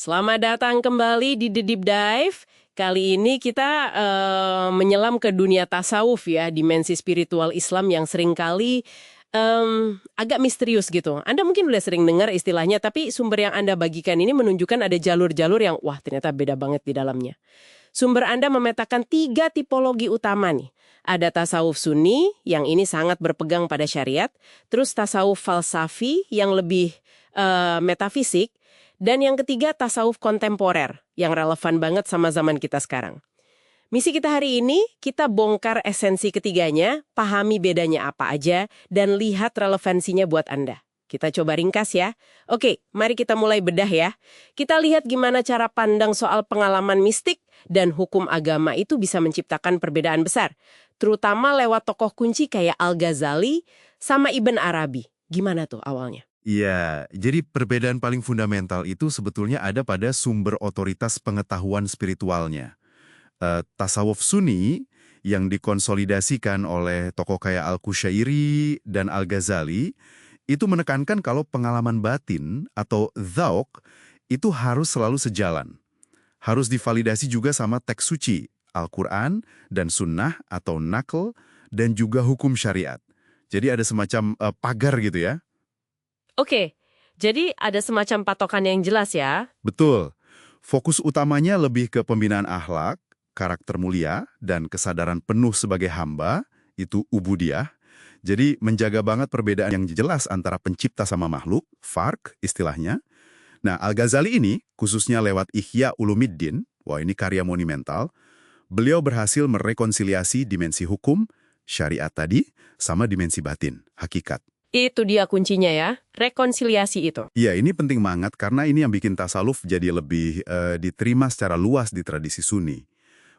Selamat datang kembali di The Deep Dive. Kali ini kita menyelam ke dunia tasawuf ya, dimensi spiritual Islam yang seringkali agak misterius gitu. Anda mungkin udah sering dengar istilahnya, tapi sumber yang Anda bagikan ini menunjukkan ada jalur-jalur yang wah ternyata beda banget di dalamnya. Sumber Anda memetakan 3 tipologi utama nih. Ada tasawuf sunni, yang ini sangat berpegang pada syariat. Terus tasawuf falsafi, yang lebih metafisik. Dan yang ketiga, tasawuf kontemporer, yang relevan banget sama zaman kita sekarang. Misi kita hari ini, kita bongkar esensi ketiganya, pahami bedanya apa aja, dan lihat relevansinya buat Anda. Kita coba ringkas ya. Oke, mari kita mulai bedah ya. Kita lihat gimana cara pandang soal pengalaman mistik dan hukum agama itu bisa menciptakan perbedaan besar. Terutama lewat tokoh kunci kayak Al-Ghazali sama Ibn Arabi. Gimana tuh awalnya? Iya, jadi perbedaan paling fundamental itu sebetulnya ada pada sumber otoritas pengetahuan spiritualnya. Tasawuf Sunni yang dikonsolidasikan oleh tokoh kayak Al-Qushairi dan Al-Ghazali itu menekankan kalau pengalaman batin atau dzauq itu harus selalu sejalan. Harus divalidasi juga sama teks suci, Al-Quran dan Sunnah atau Naql dan juga hukum syariat. Jadi ada semacam pagar gitu ya. Oke, jadi ada semacam patokan yang jelas ya. Betul. Fokus utamanya lebih ke pembinaan akhlak, karakter mulia, dan kesadaran penuh sebagai hamba, itu ubudiyah. Jadi menjaga banget perbedaan yang jelas antara pencipta sama makhluk, farq istilahnya. Nah, Al-Ghazali ini, khususnya lewat Ihya Ulumuddin, wah ini karya monumental, beliau berhasil merekonsiliasi dimensi hukum, syariat tadi, sama dimensi batin, hakikat. Itu dia kuncinya ya, rekonsiliasi itu. Iya, ini penting banget karena ini yang bikin tasawuf jadi lebih diterima secara luas di tradisi Sunni.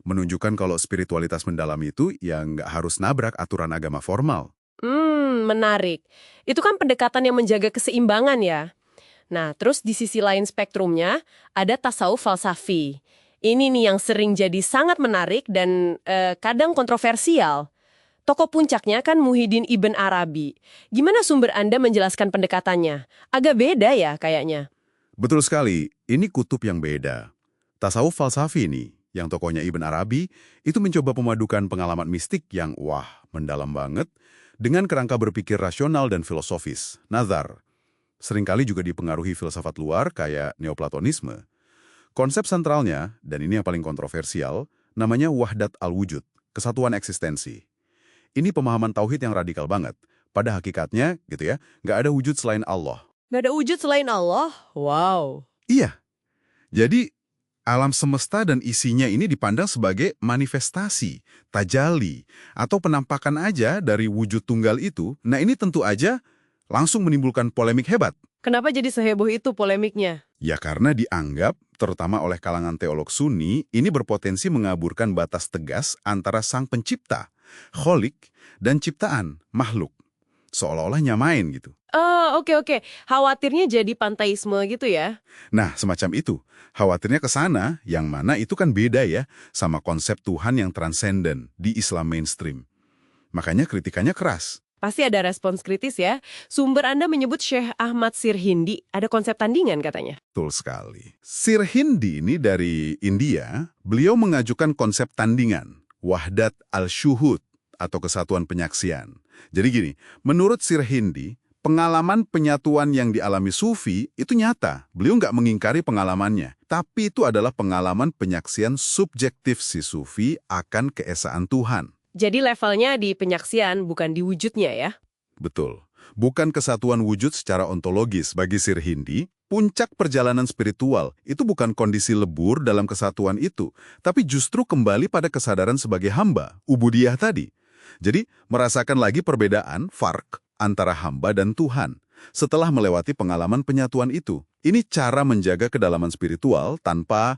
Menunjukkan kalau spiritualitas mendalam itu yang nggak harus nabrak aturan agama formal. Menarik. Itu kan pendekatan yang menjaga keseimbangan ya. Nah, terus di sisi lain spektrumnya ada tasawuf falsafi. Ini nih yang sering jadi sangat menarik dan kadang kontroversial. Tokoh puncaknya kan Muhyiddin Ibn Arabi. Gimana sumber Anda menjelaskan pendekatannya? Agak beda ya kayaknya. Betul sekali, ini kutub yang beda. Tasawuf falsafi ini, yang tokohnya Ibn Arabi, itu mencoba memadukan pengalaman mistik yang wah, mendalam banget, dengan kerangka berpikir rasional dan filosofis, nazar. Seringkali juga dipengaruhi filsafat luar kayak Neoplatonisme. Konsep sentralnya, dan ini yang paling kontroversial, namanya wahdat al-wujud, kesatuan eksistensi. Ini pemahaman tauhid yang radikal banget. Pada hakikatnya, gitu ya, nggak ada wujud selain Allah. Nggak ada wujud selain Allah? Wow. Iya. Jadi, alam semesta dan isinya ini dipandang sebagai manifestasi, tajali, atau penampakan aja dari wujud tunggal itu. Nah, ini tentu aja langsung menimbulkan polemik hebat. Kenapa jadi seheboh itu polemiknya? Ya karena dianggap, terutama oleh kalangan teolog Sunni, ini berpotensi mengaburkan batas tegas antara sang pencipta, kholik, dan ciptaan, makhluk. Seolah-olah nyamain gitu. Oh, oke. Khawatirnya jadi panteisme gitu ya? Nah, semacam itu. Khawatirnya ke sana, yang mana itu kan beda ya sama konsep Tuhan yang transenden di Islam mainstream. Makanya kritikannya keras. Pasti ada respons kritis ya. Sumber Anda menyebut Syekh Ahmad Sirhindi ada konsep tandingan katanya. Betul sekali. Sirhindi ini dari India, beliau mengajukan konsep tandingan, wahdat al-syuhud, atau kesatuan penyaksian. Jadi gini, menurut Sirhindi, pengalaman penyatuan yang dialami Sufi itu nyata. Beliau nggak mengingkari pengalamannya. Tapi itu adalah pengalaman penyaksian subjektif si Sufi akan keesaan Tuhan. Jadi levelnya di penyaksian, bukan di wujudnya ya? Betul. Bukan kesatuan wujud secara ontologis bagi Sirhindi, puncak perjalanan spiritual itu bukan kondisi lebur dalam kesatuan itu, tapi justru kembali pada kesadaran sebagai hamba, ubudiyah tadi. Jadi, merasakan lagi perbedaan, farq, antara hamba dan Tuhan, setelah melewati pengalaman penyatuan itu. Ini cara menjaga kedalaman spiritual tanpa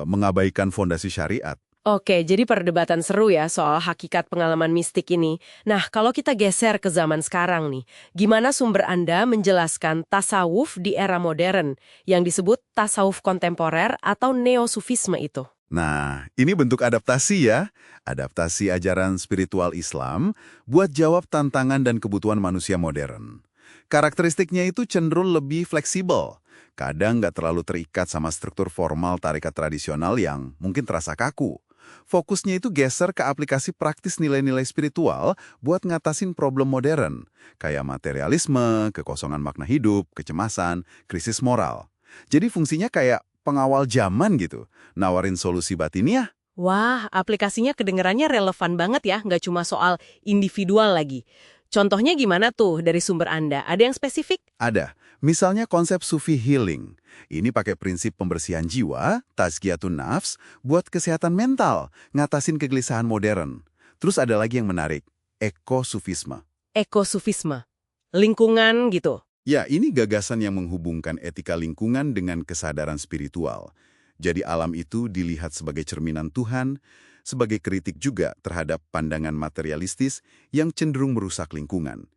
mengabaikan fondasi syariat. Oke, jadi perdebatan seru ya soal hakikat pengalaman mistik ini. Nah, kalau kita geser ke zaman sekarang nih, gimana sumber Anda menjelaskan tasawuf di era modern yang disebut tasawuf kontemporer atau neosufisme itu? Nah, ini bentuk adaptasi ya. Adaptasi ajaran spiritual Islam buat jawab tantangan dan kebutuhan manusia modern. Karakteristiknya itu cenderung lebih fleksibel, Kadang nggak terlalu terikat sama struktur formal tarekat tradisional yang mungkin terasa kaku. Fokusnya itu geser ke aplikasi praktis nilai-nilai spiritual buat ngatasin problem modern, kayak materialisme, kekosongan makna hidup, kecemasan, krisis moral. Jadi fungsinya kayak pengawal zaman gitu, nawarin solusi batiniah. Wah, aplikasinya kedengarannya relevan banget ya, nggak cuma soal individual lagi. Contohnya gimana tuh dari sumber Anda? Ada yang spesifik? Ada. Misalnya konsep Sufi healing. Ini pakai prinsip pembersihan jiwa, tazkiyatun nafs, buat kesehatan mental, ngatasin kegelisahan modern. Terus ada lagi yang menarik, ekosufisme. Ekosufisme. Lingkungan gitu. Ya, ini gagasan yang menghubungkan etika lingkungan dengan kesadaran spiritual. Jadi alam itu dilihat sebagai cerminan Tuhan, sebagai kritik juga terhadap pandangan materialistis yang cenderung merusak lingkungan.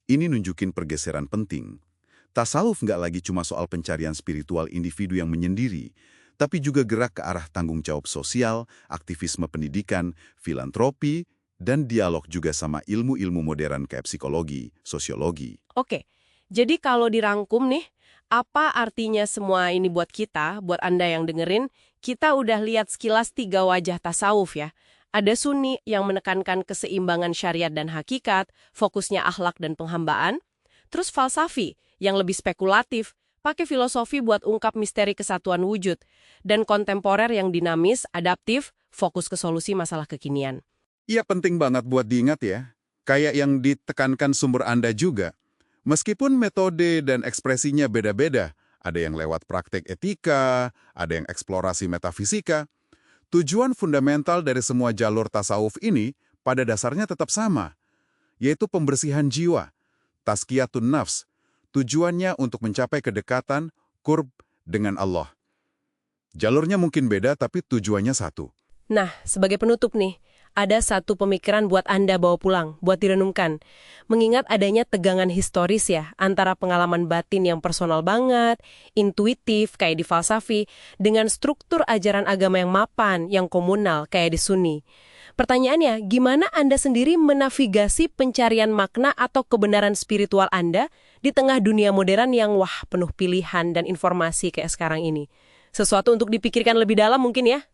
Ini nunjukin pergeseran penting. Tasawuf nggak lagi cuma soal pencarian spiritual individu yang menyendiri, tapi juga gerak ke arah tanggung jawab sosial, aktivisme pendidikan, filantropi, dan dialog juga sama ilmu-ilmu modern kayak psikologi, sosiologi. Oke, jadi kalau dirangkum nih, apa artinya semua ini buat kita, buat Anda yang dengerin, kita udah lihat sekilas 3 wajah tasawuf ya. Ada Sunni yang menekankan keseimbangan syariat dan hakikat, fokusnya akhlak dan penghambaan. Terus falsafi yang lebih spekulatif, pakai filosofi buat ungkap misteri kesatuan wujud. Dan kontemporer yang dinamis, adaptif, fokus ke solusi masalah kekinian. Iya, penting banget buat diingat ya. Kayak yang ditekankan sumber Anda juga. Meskipun metode dan ekspresinya beda-beda, ada yang lewat praktek etika, ada yang eksplorasi metafisika, tujuan fundamental dari semua jalur tasawuf ini pada dasarnya tetap sama, yaitu pembersihan jiwa, tazkiyatun nafs, tujuannya untuk mencapai kedekatan, qurb dengan Allah. Jalurnya mungkin beda, tapi tujuannya satu. Nah, sebagai penutup nih, ada satu pemikiran buat Anda bawa pulang, buat direnungkan. Mengingat adanya tegangan historis ya, antara pengalaman batin yang personal banget, intuitif kayak di falsafi, dengan struktur ajaran agama yang mapan, yang komunal kayak di Sunni. Pertanyaannya, gimana Anda sendiri menavigasi pencarian makna atau kebenaran spiritual Anda di tengah dunia modern yang penuh pilihan dan informasi kayak sekarang ini? Sesuatu untuk dipikirkan lebih dalam mungkin ya?